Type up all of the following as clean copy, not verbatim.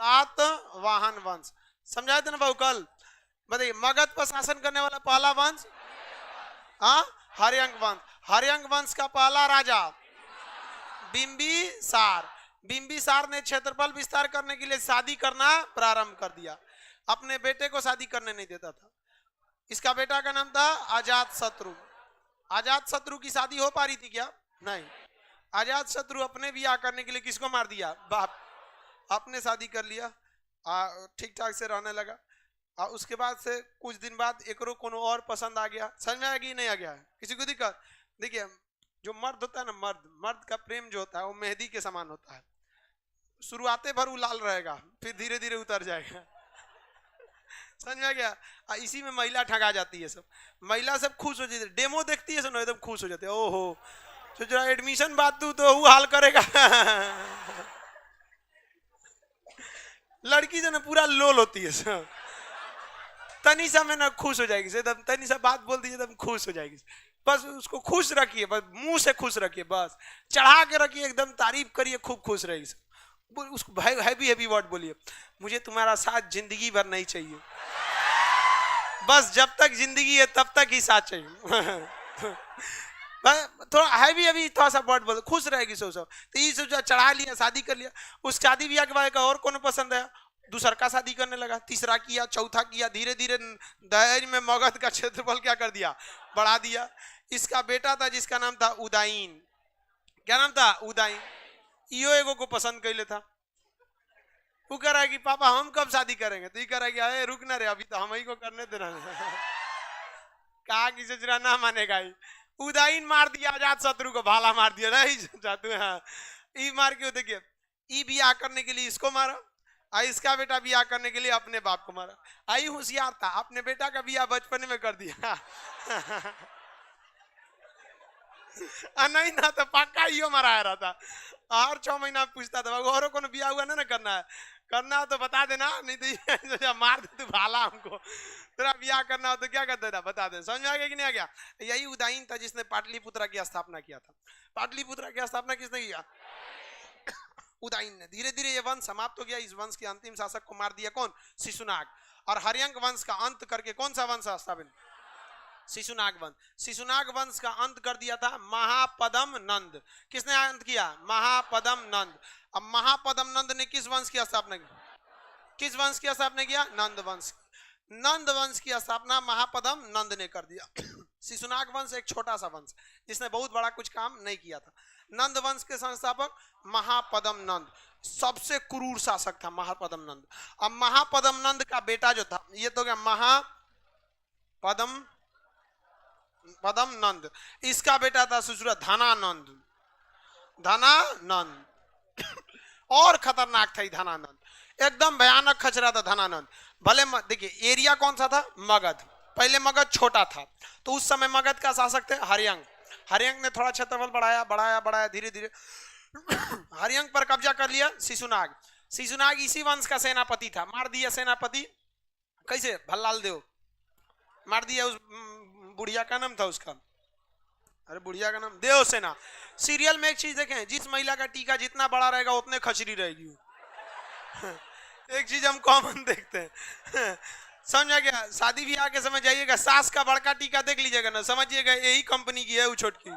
सातवाहन वंश, समझाए थे ना बहु कल। बताइए मगध पर शासन करने वाला पहला वंश, हाँ, हर्यंक वंश। हर्यंक वंश का पहला राजा बिंबिसार। बिंबिसार ने क्षेत्रफल विस्तार करने के लिए शादी करना प्रारंभ कर दिया। अपने बेटे को शादी करने नहीं देता था। इसका बेटा का नाम था अजात शत्रु। अजात शत्रु की शादी हो पा रही थी क्या? नहीं। अजात शत्रु अपने ब्याह करने के लिए किसको मार दिया? बाप। अपने शादी कर लिया, ठीक ठाक से रहने लगा। उसके बाद से कुछ दिन बाद एकरो कोनो और पसंद आ गया। समझ में आ गया नहीं आ गया? किसी को दिक्कत? देखिए जो मर्द होता है ना, मर्द का प्रेम जो होता है वो मेहंदी के समान होता है। शुरुआते भर वो लाल रहेगा, फिर धीरे धीरे उतर जाएगा। समझ में आ गया? इसी में महिला ठगा जाती है। सब महिला सब खुश हो जाती है, डेमो देखती है सब एकदम खुश हो जाते हैं। ओहो तो जरा एडमिशन बात तू तो वो हाल करेगा। लड़की जो ना पूरा लोल होती है सब, तनी सा में ना खुश हो जाएगी, एकदम तनी सा बात बोल दीजिए एकदम खुश हो जाएगी। बस उसको खुश रखिए, बस मुंह से खुश रखिए, बस चढ़ा के रखिए, एकदम तारीफ करिए, खूब खुश रहेगी। उसको हैवी हैवी वर्ड बोलिए, मुझे तुम्हारा साथ जिंदगी भर नहीं चाहिए, बस जब तक जिंदगी है तब तक ही साथ चाहिए। थोड़ा हैवी हैवी थोड़ा सा वर्ड बोल, खुश रहेगी सब। तो ये सब चढ़ा लिया, शादी कर लिया। उस शादी ब्याह के बाद और कौन पसंद है? दूसरा का शादी करने लगा, तीसरा किया, चौथा किया, धीरे धीरे दहेज में मगध का क्षेत्रफल क्या कर दिया? बढ़ा दिया। इसका बेटा था जिसका नाम था उदाइन। क्या नाम था? उदाइन। इहो एगो को पसंद कर लेता। वो कह रहा है कि पापा हम कब शादी करेंगे? तो ये कह रहा है कि अरे रुक ना रे, अभी तो हम ही को करने देना। कहा कि सजरा ना मानेगा। उदाइन मार दिया अजात शत्रु को, भाला मार दिया। नहीं जातू, हाँ ई मार के देखिए, ई ब्याह करने के लिए इसको मारा, इसका बेटा ब्याह करने के लिए अपने बाप को मारा। आई होशियार था, अपने बेटा का ब्याह बचपन में कर दिया। नहीं ना तो पक्का ही मराया रहा था। हर 6 महीना पूछता था और को ब्याह हुआ ना करना है, करना हो तो बता देना, नहीं तो मार दे तू भाला हमको। तेरा ब्याह करना हो तो क्या कर देना, बता दे। समझ में आ गया कि नहीं आ गया? यही उदाइन था जिसने पाटलिपुत्रा की स्थापना किया था। पाटलिपुत्रा की स्थापना किसने किया? उदाइन ने। धीरे धीरे ये वंश समाप्त हो गया। इस वंश के अंतिम शासक को मार दिया कौन? शिशुनाग। और हर्यंक वंश का अंत करके कौन सा वंश स्थापित? शिशुनाग वंश। शिशुनाग वंश का अंत कर दिया था महापदम नंद। किसने अंत किया? महापदम नंद। अब महापदम नंद ने किस वंश की स्थापना की? किस वंश की स्थापना किया? नंद वंश। नंद वंश की स्थापना महापदम नंद ने कर दिया। शिशुनाग वंश एक छोटा सा वंश जिसने बहुत बड़ा कुछ काम नहीं किया था। नंद वंश के संस्थापक महापदम नंद, सबसे क्रूर शासक था महापदम नंद। अब महापदम नंद का बेटा जो था, ये तो क्या महापदम नंद, इसका बेटा था ससुरा धनानंद। धनानंद और खतरनाक था धनानंद, एकदम भयानक खचरा था धनानंद। भले देखिए एरिया कौन सा था? मगध। पहले मगध छोटा था, तो उस समय मगध का शासक थे हर्यंक। हर्यंक ने थोड़ा क्षेत्रफल बढ़ाया बढ़ाया बढ़ाया, धीरे धीरे हर्यंक पर कब्जा कर लिया शिशुनाग। शिशुनाग इसी वंश का सेनापति था। मार दिया सेनापति, कैसे? भल्लाल देव मार दिया। उस बुढ़िया का नाम था उसका, अरे बुढ़िया का नाम देवसेना। सीरियल में एक चीज देखें, जिस महिला का टीका जितना बड़ा रहेगा उतने खचरी रहेगी। एक चीज हम कॉमन देखते हैं। समझ आ गया? शादी ब्याह के समय जाइएगा, सास का बड़का टीका देख लीजिएगा ना, समझिएगा यही कंपनी की है वो छोटकी।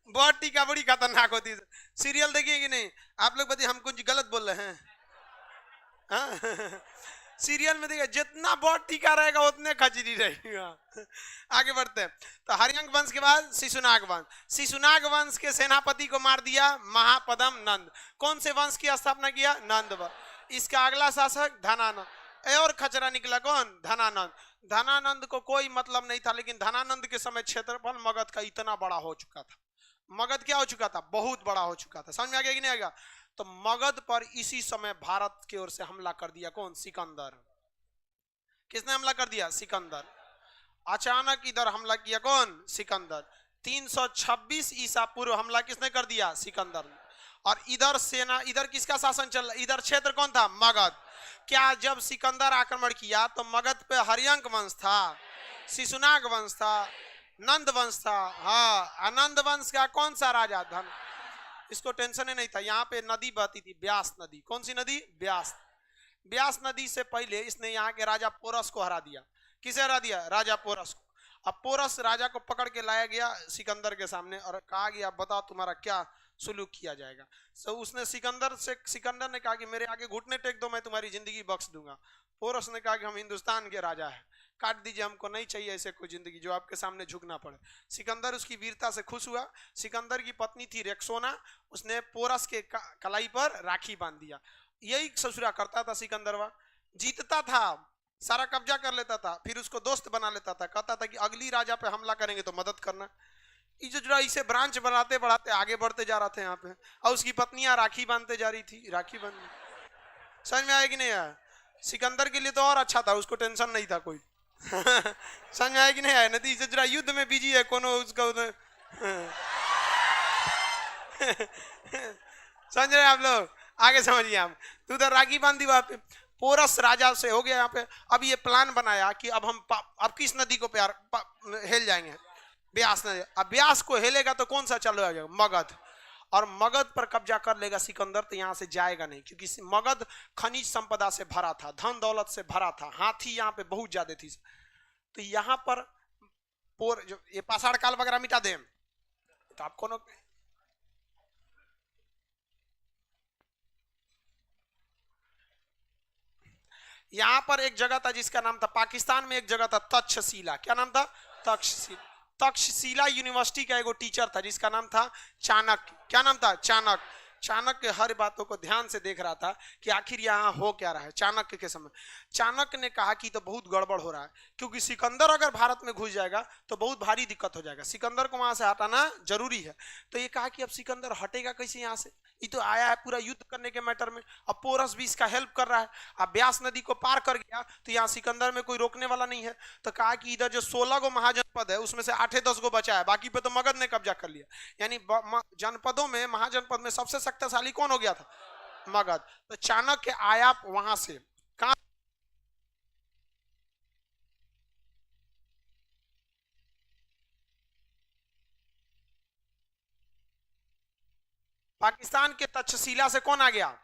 बहुत टीका बड़ी खतरनाक होती है। सीरियल देखिए कि नहीं आप लोग? बताइए हम कुछ गलत बोल रहे हैं? हाँ? सीरियल में देखिए जितना बहुत टीका रहेगा उतने खचरी रहेगा। आगे बढ़ते हैं। तो हर्यंक वंश के बाद शिशुनाग वंश। शिशुनाग वंश के सेनापति को मार दिया महापदम नंद। कौन से वंश की स्थापना किया? नंद वंश। इसका अगला शासक धनानंद। और खचरा निकला कौन? धनानंद। धनानंद को कोई मतलब नहीं था, लेकिन धनानंद के समय क्षेत्रफल मगध का इतना बड़ा हो चुका था। मगध क्या हो चुका था? बहुत बड़ा हो चुका था। समझ में आ गया कि नहीं आ गया? तो मगध पर इसी समय भारत की ओर से हमला कर दिया कौन? सिकंदर। किसने हमला कर दिया? सिकंदर। अचानक इधर हमला किया कौन? सिकंदर। 326 ईसा पूर्व हमला किसने कर दिया? सिकंदर। और इधर सेना, इधर किसका शासन चल रहा? इधर क्षेत्र कौन था? मगध। क्या जब सिकंदर आक्रमण किया तो मगध पे हर्यंक वंश था, शिशुनाग वंश था, नंद वंश था। हाँ, आनंद वंश का कौन सा राजा? धन। इसको टेंशन ही नहीं था। यहाँ पे नदी बहती थी, ब्यास नदी। कौन सी नदी? ब्यास। ब्यास नदी से पहले इसने यहाँ के राजा पोरस को हरा दिया। किसे हरा दिया? राजा पोरस को। अब पोरस राजा को पकड़ के लाया गया सिकंदर के सामने और कहा गया बताओ तुम्हारा क्या सुलूक किया जाएगा। तो उसने सिकंदर ने कहा कि मेरे आगे घुटने टेक दो, मैं तुम्हारी जिंदगी बख्श दूंगा। पोरस ने कहा कि हम हिंदुस्तान के राजा हैं, काट दीजिए, हमको नहीं चाहिए ऐसे कोई जिंदगी जो आपके सामने झुकना पड़े। सिकंदर उसकी वीरता से खुश हुआ। सिकंदर की पत्नी थी रेक्सोना, उसने पोरस के कलाई पर राखी बांध दिया। यही ससुरा करता था सिकंदरवा। जीतता था, सारा कब्जा कर लेता था, फिर उसको दोस्त बना लेता था, कहता था कि अगली राजा पे हमला करेंगे तो मदद करना। इसे ब्रांच बनाते बढ़ाते आगे बढ़ते जा रहा था यहाँ पे। और उसकी पत्नियां राखी बांधते जा रही थी, राखी बांध। समझ में आया कि नहीं आया? सिकंदर के लिए तो और अच्छा था, उसको टेंशन नहीं था कोई। समझ में आया कि नहीं आया? नहीं तो जरा युद्ध में बिजी है कोनो उसका समझ रहे आप लोग? आगे समझिए आप। तो उधर राखी बांधी वहां पे पोरस राजा से हो गया यहाँ पे। अब ये प्लान बनाया कि अब हम अब किस नदी को प्यार हेल जाएंगे? ब्यास नदी। अब ब्यास को हेलेगा तो कौन सा चल जाएगा? मगध। और मगध पर कब्जा कर लेगा सिकंदर तो यहाँ से जाएगा नहीं, क्योंकि मगध खनिज संपदा से भरा था, धन दौलत से भरा था, हाथी यहाँ पे बहुत ज्यादा थी। तो यहाँ पर जो ये पाषाण काल वगैरह मिटा दे तो आपको यहाँ पर एक जगह था जिसका नाम था, पाकिस्तान में एक जगह था तक्षशिला। क्या नाम था? तक्षशिला। तक्षशिला यूनिवर्सिटी का एगो टीचर था जिसका नाम था चाणक्य। क्या नाम था? चाणक्य। चाणक्य हर बातों को ध्यान से देख रहा था कि आखिर यहाँ हो क्या रहा है। चाणक्य के समय चाणक्य ने कहा कि तो बहुत गड़बड़ हो रहा है, क्योंकि सिकंदर अगर भारत में घुस जाएगा तो बहुत भारी दिक्कत हो जाएगा, सिकंदर को वहां से हटाना जरूरी है। तो ये कहा कि अब सिकंदर हटेगा कैसे यहाँ से? ये तो आया है पूरा युद्ध करने के मैटर में। अब पोरस भी इसका हेल्प कर रहा है। अब ब्यास नदी को पार कर गया तो यहाँ सिकंदर में कोई रोकने वाला नहीं है। तो कहा कि इधर जो 16 गो महाजनपद है उसमें से 8-10 गो बचा है, बाकी पे तो मगध ने कब्जा कर लिया। यानी जनपदों में, महाजनपद में सबसे शक्तिशाली कौन हो गया था? मगध। तो चाणक्य आया वहां से, कहां? पाकिस्तान के तक्षशिला से कौन आ गया?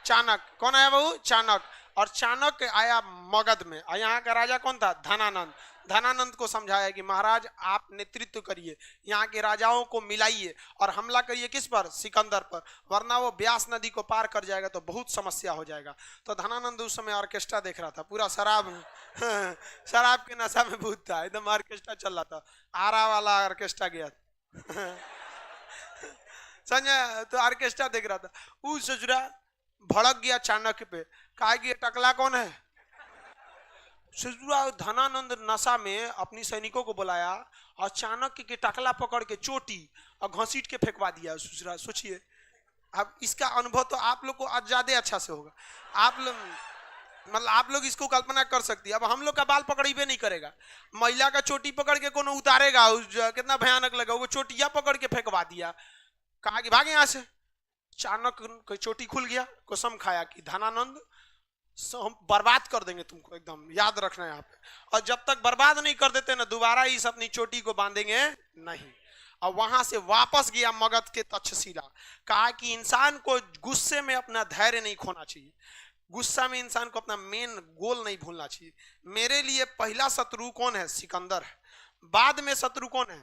चाणक्य। कौन आया बहू? चाणक्य। और चाणक्य आया मगध में। यहाँ का राजा कौन था? धनानंद। धनानंद को समझाया कि महाराज आप नेतृत्व करिए, यहाँ के राजाओं को मिलाइए और हमला करिए किस पर? सिकंदर पर, वरना वो ब्यास नदी को पार कर जाएगा तो बहुत समस्या हो जाएगा। तो धनानंद उस समय ऑर्केस्ट्रा देख रहा था, पूरा शराब शराब के नशा में भूत था, एकदम ऑर्केस्ट्रा चल रहा था, आरा वाला ऑर्केस्ट्रा गया संजय तो ऑर्केस्ट्रा देख रहा था। उस ससुरा भड़क गया चाणक्य पे, कहा कि ये टकला कौन है? ससुरा धनानंद नशा में अपनी सैनिकों को बुलाया और चाणक्य के टकला पकड़ के चोटी और घसीट के फेंकवा दिया। ससुरा सोचिए, अब इसका अनुभव तो आप लोग को आज ज्यादा अच्छा से होगा। आप लोग मतलब आप लोग इसको कल्पना कर सकती है। अब हम लोग का बाल पकड़ीबे नहीं करेगा, महिला का चोटी पकड़ के कोनो उतारेगा, कितना भयानक लगा। वो चोटिया पकड़ के फेंकवा दिया, कहा कि भागे यहाँ से। चाणक्य की चोटी खुल गया, कसम खाया कि धनानंद हम बर्बाद कर देंगे तुमको, एकदम याद रखना यहाँ पे। और जब तक बर्बाद नहीं कर देते ना, दोबारा इस अपनी चोटी को बांधेंगे नहीं। और वहां से वापस गया मगध के तक्षशिला, कहा कि इंसान को गुस्से में अपना धैर्य नहीं खोना चाहिए, गुस्सा में इंसान को अपना मेन गोल नहीं भूलना चाहिए। मेरे लिए पहला शत्रु कौन है? सिकंदर है। बाद में शत्रु कौन है?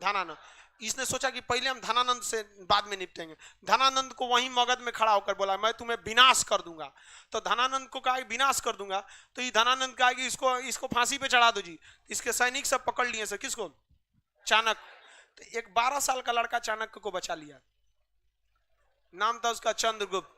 धनानंद। इसने सोचा कि पहले हम धनानंद से बाद में निपटेंगे। धनानंद को वहीं मगध में खड़ा होकर बोला मैं तुम्हें विनाश कर दूंगा। तो धनानंद को कहा विनाश कर दूंगा, तो ये धनानंद कहा कि इसको फांसी पे चढ़ा दो जी। इसके सैनिक सब पकड़ लिए सर, किसको? चाणक्य। तो एक 12 साल का लड़का चाणक्य को बचा लिया, नाम था उसका चंद्रगुप्त।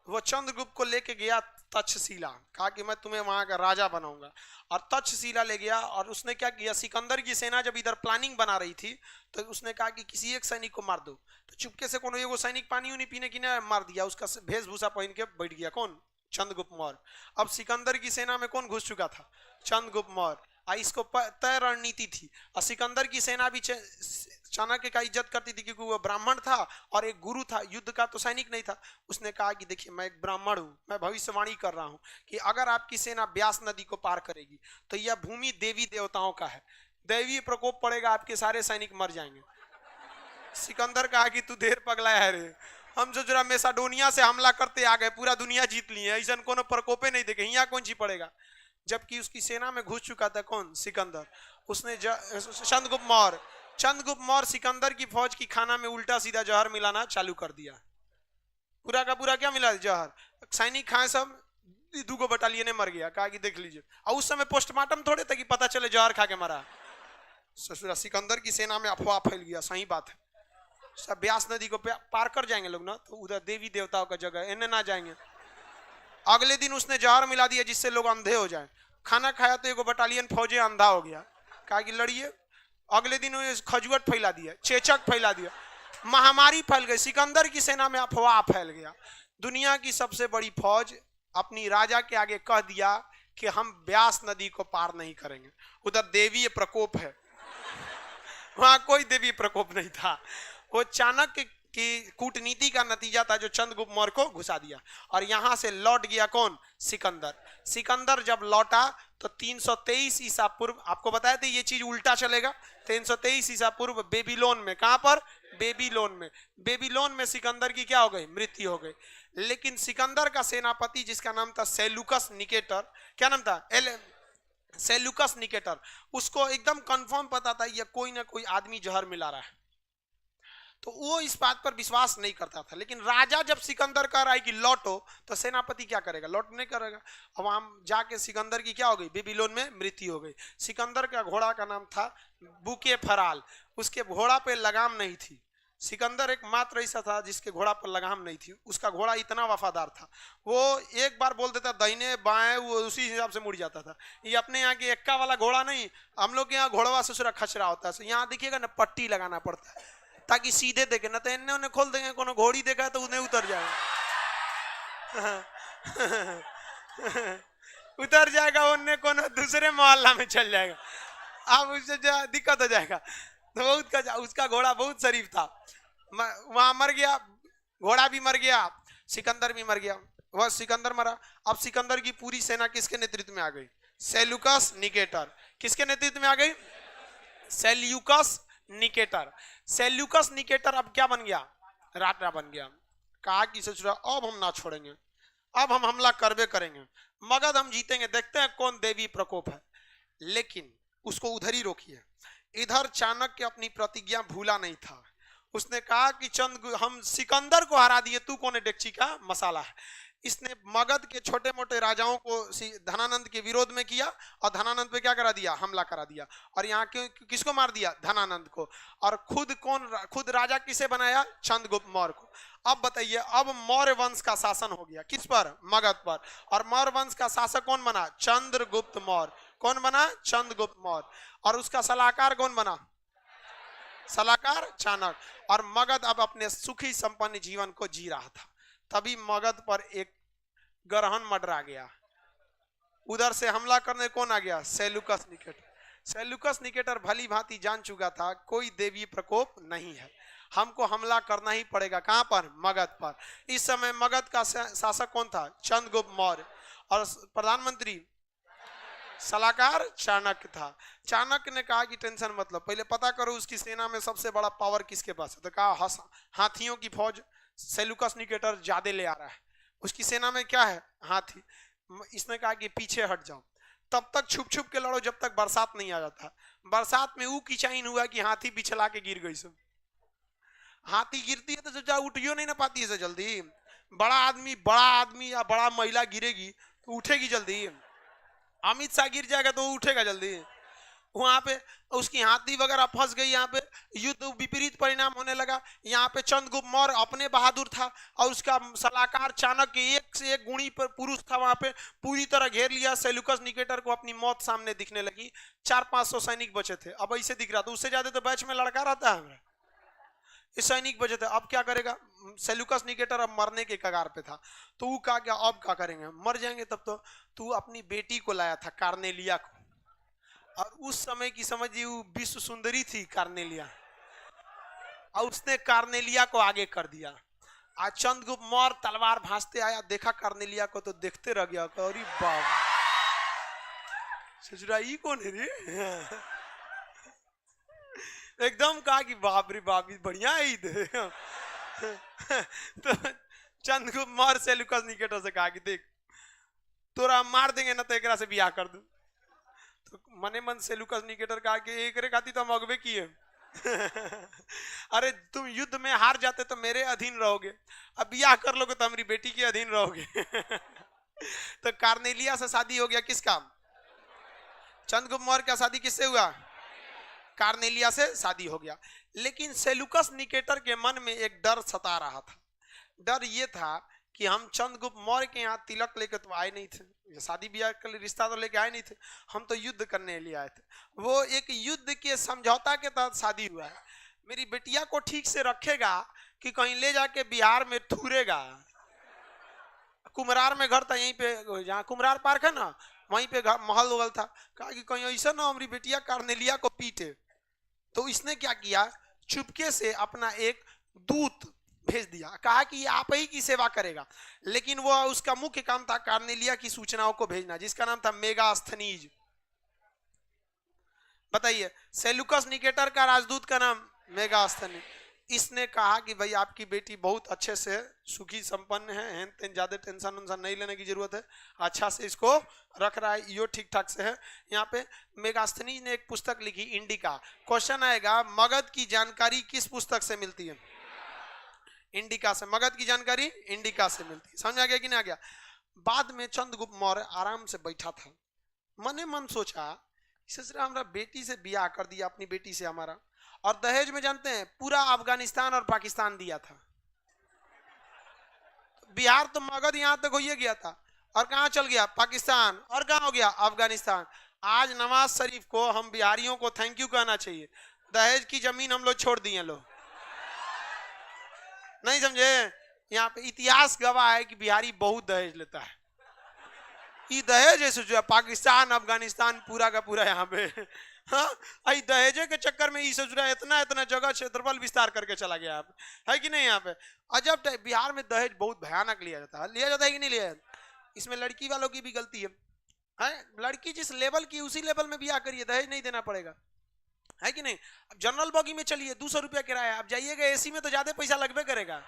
वो चंद्रगुप्त को लेके गया तक्षशिला, कहा कि मैं तुम्हें वहां का राजा बनाऊंगा। और तक्षशिला ले गया और उसने क्या किया, सिकंदर की सेना जब इधर प्लानिंग बना रही थी तो उसने कहा कि किसी एक सैनिक को मार दो। तो चुपके से कोनो एगो सैनिक पानी उनी पीने की ना मार दिया, उसका वेशभूषा पहन के बैठ गया। कौन? चंद्रगुप्त मौर्य। अब सिकंदर की सेना में कौन घुस चुका था? चंद्रगुप्त मौर्य। इसको तय रणनीति थी। और सिकंदर की सेना भी चाणक्य का इज्जत करती थी क्योंकि वो ब्राह्मण था और एक गुरु था, युद्ध का तो सैनिक नहीं था। उसने कहा कि देखिए मैं एक ब्राह्मण हूं, मैं भविष्यवाणी कर रहा हूं कि अगर आपकी सेना ब्यास नदी को पार करेगी तो यह भूमि देवी देवताओं का है, दैवीय प्रकोप पड़ेगा, आपके सारे सैनिक मर जाएंगे। सिकंदर कहा कि तू देर पगलाया है रे, हम सोच रहा मैसेडोनिया से हमला करते आ गए, पूरा दुनिया जीत लिए, ऐसा कोनो प्रकोपे नहीं देखे, यहाँ कौन सी पड़ेगा। जबकि उसकी सेना में घुस चुका था कौन, सिकंदर। उसने चंद्रगुप्त मौर्य, चंद्रगुप्त मौर्य सिकंदर की फौज की खाना में उल्टा सीधा जहर मिलाना चालू कर दिया। पूरा का पूरा क्या मिला, जहर। सैनिक खाए सब, 2 बटालियन मर गया। कहा कि देख लीजिए, और उस समय पोस्टमार्टम थोड़े थे कि पता चले जहर खा के मरा। ससुरा सिकंदर की सेना में अफवाह फैल गया। सही बात है, सब ब्यास नदी को पार कर जाएंगे लोग ना, तो उधर देवी देवताओं का जगह, इन्हें ना जाएंगे। अगले दिन उसने जहर मिला दिया जिससे लोग अंधे हो जाए। खाना खाया तो 1 बटालियन फौजी अंधा हो गया। कहा कि लड़िए। अगले दिन खजुआट फैला दिया, चेचक फैला दिया, महामारी फैल गई। सिकंदर की सेना में अफवाह फैल गया। दुनिया की सबसे बड़ी फौज अपनी राजा के आगे कह दिया कि हम ब्यास नदी को पार नहीं करेंगे। उधर देवीय प्रकोप है, वहां कोई देवी प्रकोप नहीं था। वो चाणक्य की कूटनीति का नतीजा था जो चंद्रगुप्त मौर्य को घुसा दिया। और यहां से लौट गया कौन, सिकंदर। सिकंदर जब लौटा तो 323 ईसा पूर्व, आपको बताया था ये चीज उल्टा चलेगा। 323 ईसा पूर्व बेबीलोन में, कहां पर, बेबीलोन में, बेबीलोन में सिकंदर की क्या हो गई, मृत्यु हो गई। लेकिन सिकंदर का सेनापति जिसका नाम था सेल्यूकस निकेटर, क्या नाम था, सेल्यूकस निकेटर, उसको एकदम कंफर्म पता था ये कोई ना कोई आदमी जहर मिला रहा है, तो वो इस बात पर विश्वास नहीं करता था। लेकिन राजा जब सिकंदर कह रहा है कि लौटो, तो सेनापति क्या करेगा, लौट नहीं करेगा। अब वहां जाके सिकंदर की क्या हो गई, बेबीलोन में मृत्यु हो गई। सिकंदर का घोड़ा का नाम था बुके फराल, उसके घोड़ा पे लगाम नहीं थी। सिकंदर एक मात्र ऐसा था जिसके घोड़ा पर लगाम नहीं थी। उसका घोड़ा इतना वफादार था, वो एक बार बोल देता दाहिने बाएं, वो उसी हिसाब से मुड़ जाता था। ये अपने यहाँ के एक्का वाला घोड़ा नहीं, हम लोग के यहाँ घोड़वा ससुरा खचरा होता है। यहाँ देखिएगा ना, पट्टी लगाना पड़ता है ताकि सीधे देखे, ना तो इन्हें उन्हें खोल देंगे, कोनो घोड़ी देखा तो उन्हें उतर जाएगा उतर जाएगा, उन्हें कोनो दूसरे मोहल्ला में चल जाएगा, अब उससे दिक्कत हो जाएगा। तो बहुत उसका घोड़ा बहुत शरीफ था, वहां मर गया, घोड़ा भी मर गया, सिकंदर भी मर गया। वह सिकंदर मरा। अब सिकंदर की पूरी सेना किसके नेतृत्व में आ गई, सेल्यूकस निकेटर। किसके नेतृत्व में आ गई, सेल्यूकस निकेटर। सेल्यूकस निकेटर अब क्या बन गया, राजा बन गया। कहा कि ससुरा अब हम ना छोड़ेंगे, अब हम हमला करबे करेंगे, मगध हम जीतेंगे, देखते हैं कौन देवी प्रकोप है। लेकिन उसको उधर ही रोकिए। इधर चाणक्य अपनी प्रतिज्ञा भूला नहीं था। उसने कहा कि हम सिकंदर को हरा दिए, तू कौन है डेक्ची का मसाला है। इसने मगध के छोटे मोटे राजाओं को धनानंद के विरोध में किया, और धनानंद पे क्या करा दिया, हमला करा दिया। और यहाँ किसको मार दिया, धनानंद को। और खुद राजा किसे बनाया, चंद्रगुप्त मौर्य को। अब बताइए, अब मौर्य वंश का शासन हो गया किस पर, मगध पर। और मौर्य वंश का शासक कौन बना, चंद्रगुप्त मौर्य। कौन बना, चंद्रगुप्त मौर्य। और उसका सलाहकार कौन बना, सलाहकार चाणक्य। और मगध अब अपने सुखी संपन्न जीवन को जी रहा था। तभी मगध पर एक ग्रहण मंडरा गया। उधर से हमला करने कौन आ गया, सेल्यूकस निकेटर। सेल्यूकस निकेटर भली भांति जान चुका था कोई देवी प्रकोप नहीं है, हमको हमला करना ही पड़ेगा। कहां पर, मगध पर। इस समय मगध का शासक कौन था, चंद्रगुप्त मौर्य। और प्रधानमंत्री सलाहकार चाणक्य था। चाणक्य ने कहा कि टेंशन मतलब, पहले पता करो उसकी सेना में सबसे बड़ा पावर किसके पास है। तो कहा हाथियों की फौज, सेल्यूकस निकेटर ज्यादा ले आ रहा है, उसकी सेना में क्या है, हाथी। इसने कहा कि पीछे हट जाओ, तब तक छुप छुप के लड़ो जब तक बरसात नहीं आ जाता। बरसात में वो किचाइन हुआ कि हाथी पिछला के गिर गई। सब हाथी गिरती है तो सोचा उठियो नहीं ना पाती है जल्दी। बड़ा आदमी या बड़ा महिला गिरेगी तो उठेगी जल्दी, अमित शाह गिर जाएगा तो वो उठेगा जल्दी। वहां पे उसकी हाथी वगैरह फंस गई, यहाँ पे युद्ध विपरीत परिणाम होने लगा। यहाँ पे चंद्रगुप्त मौर्य अपने बहादुर था, और उसका सलाहकार चाणक्य एक से एक गुणी पर पुरुष था, वहां पे पूरी तरह घेर लिया। सेल्यूकस निकेटर को अपनी मौत सामने दिखने लगी। 400-500 सैनिक बचे थे, अब ऐसे दिख रहा था, उससे ज्यादा तो बैच में लड़का रहता है, ये सैनिक बचे थे। अब क्या करेगा, सेल्यूकस निकेटर अब मरने के कगार पे था। तो वो कहा क्या, अब क्या करेंगे, मर जाएंगे तब तो। तू अपनी बेटी को लाया था, कार्नेलिया को, और उस समय की समझिए वो विश्व सुंदरी थी कार्नेलिया, और उसने कार्नेलिया को आगे कर दिया। आज चंद्रगुप्त मौर्य तलवार भांजते आया, देखा कार्नेलिया को तो देखते रह गया, अरे बाप ससुरा ई कौन है रे एकदम कहा कि बाप रे बाप बढ़िया है ईद। तो चंद्रगुप्त मौर्य सेल्यूकस निकेटर से कहा कि देख तोरा मार देंगे ना तो एकरा से बियाह कर दूं। तो मने मन सेल्यूकस निकेटर कहा कि एकरे खाती तो हम अगबे किए। अरे तुम युद्ध में हार जाते तो मेरे अधीन रहोगे, अब बियाह कर लोगे तो हमारी बेटी के अधीन रहोगे। तो कार्नेलिया से शादी हो गया किसका? चंद्रगुप्त मौर्य का शादी किससे हुआ? कार्नेलिया से शादी हो गया। लेकिन सेल्यूकस निकेटर के मन में एक डर सता रहा था। डर ये था कि हम चंद्रगुप्त मौर्य के यहाँ तिलक लेकर तो आए नहीं थे, शादी ब्याह के लिए रिश्ता तो लेके आए नहीं थे, हम तो युद्ध करने के लिए आए थे। वो एक युद्ध के समझौता के तहत शादी हुआ है। मेरी बेटिया को ठीक से रखेगा कि कहीं ले जाके बिहार में थूरेगा। कुमरार में घर था, यहीं पे जहाँ कुमरार पार्क है ना वहीं पे महल वहल था। कहा कि कहीं ऐसा ना हमारी बेटिया कार्नेलिया को पीटे। तो इसने क्या किया, चुपके से अपना एक दूत भेज दिया, कहा कि आप ही की सेवा करेगा। लेकिन वो उसका मुख्य काम था कार्नेलिया की सूचनाओं को भेजना, जिसका नाम था मेगास्थनीज। बताइए, सेल्यूकस निकेटर का राजदूत का नाम मेगास्थनीज। इसने कहा कि भाई आपकी बेटी बहुत अच्छे से सुखी संपन्न है, ज्यादा टेंशन उन्सन नहीं लेने की जरूरत है, अच्छा से इसको रख रहा है, यो ठीक ठाक से है। यहाँ पे मेगास्थनीज ने एक पुस्तक लिखी इंडिका। क्वेश्चन आएगा, मगध की जानकारी किस पुस्तक से मिलती है? इंडिका से। मगध की जानकारी इंडिका से मिलती है। समझ आ गया कि नहीं आ गया? बाद में चंद्रगुप्त मौर्य आराम से बैठा था, मने मन सोचा ससुरा हमारा बेटी से ब्याह कर दिया, अपनी बेटी से हमारा, और दहेज में जानते हैं पूरा अफगानिस्तान और पाकिस्तान दिया था। बिहार तो मगध यहां तक हो गया था, और कहां चल गया? पाकिस्तान। और कहां हो गया? अफगानिस्तान। आज नवाज शरीफ को हम बिहारियों को थैंक यू कहना चाहिए, दहेज की जमीन हम लोग छोड़ दिए। लोग नहीं समझे? यहाँ पे इतिहास गवाह है कि बिहारी बहुत दहेज लेता है। ये दहेज है जो पाकिस्तान अफगानिस्तान पूरा का पूरा यहाँ पे, हाँ, दहेजे के चक्कर में इतना इतना जगह क्षेत्रफल विस्तार करके चला गया यहाँ पे, है कि नहीं? यहाँ पे अजब बिहार में दहेज बहुत भयानक लिया जाता है। लिया जाता है कि नहीं लिया जाता? इसमें लड़की वालों की भी गलती है। लड़की जिस लेवल की उसी लेवल में ब्याह करिए, दहेज नहीं देना पड़ेगा, है कि नहीं? अब जनरल बॉगी में चलिए 200 रुपया किराया, अब जाइएगा एसी में तो ज्यादा पैसा लगभग करेगा।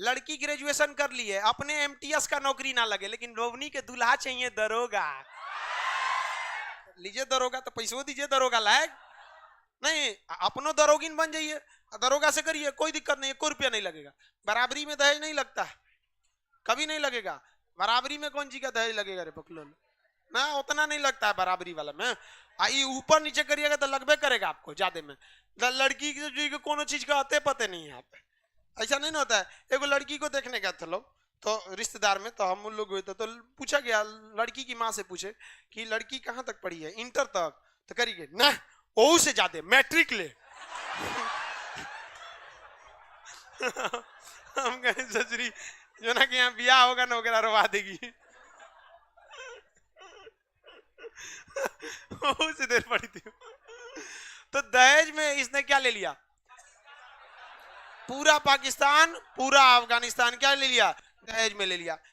लड़की ग्रेजुएशन कर ली है, अपने एमटीएस का नौकरी ना लगे, लेकिन रोवनी के दूल्हा चाहिए दरोगा। लीजिए दरोगा, तो पैसों दीजिए दरोगा लायक नहीं, अपनो दरोगिन बन जाइए, दरोगा से करिए, कोई दिक्कत नहीं, 1 रुपया नहीं लगेगा। बराबरी में दहेज नहीं लगता, कभी नहीं लगेगा। बराबरी में कौन जी का दहेज लगेगा रे पकलो ना, उतना नहीं लगता है बराबरी वाला में। आई ऊपर नीचे करिएगा तो लगभग करेगा आपको ज्यादा में। लड़की की कोनो चीज का अते पते नहीं है, ऐसा नहीं ना होता है। एगो लड़की को देखने गए थे लोग, तो रिश्तेदार में, तो हम लोग हुए थे, तो पूछा गया लड़की की माँ से, पूछे कि लड़की कहाँ तक पढ़ी है? इंटर तक। तो करिए ना, ओ से ज्यादा मैट्रिक ले। हम कहे ससुरी जो ना कि यहाँ ब्याह होगा ना वगैरह रवा देगी। से देर पड़ी थी। तो दहेज में इसने क्या ले लिया? पूरा पाकिस्तान, पूरा अफगानिस्तान क्या ले लिया? दहेज में ले लिया।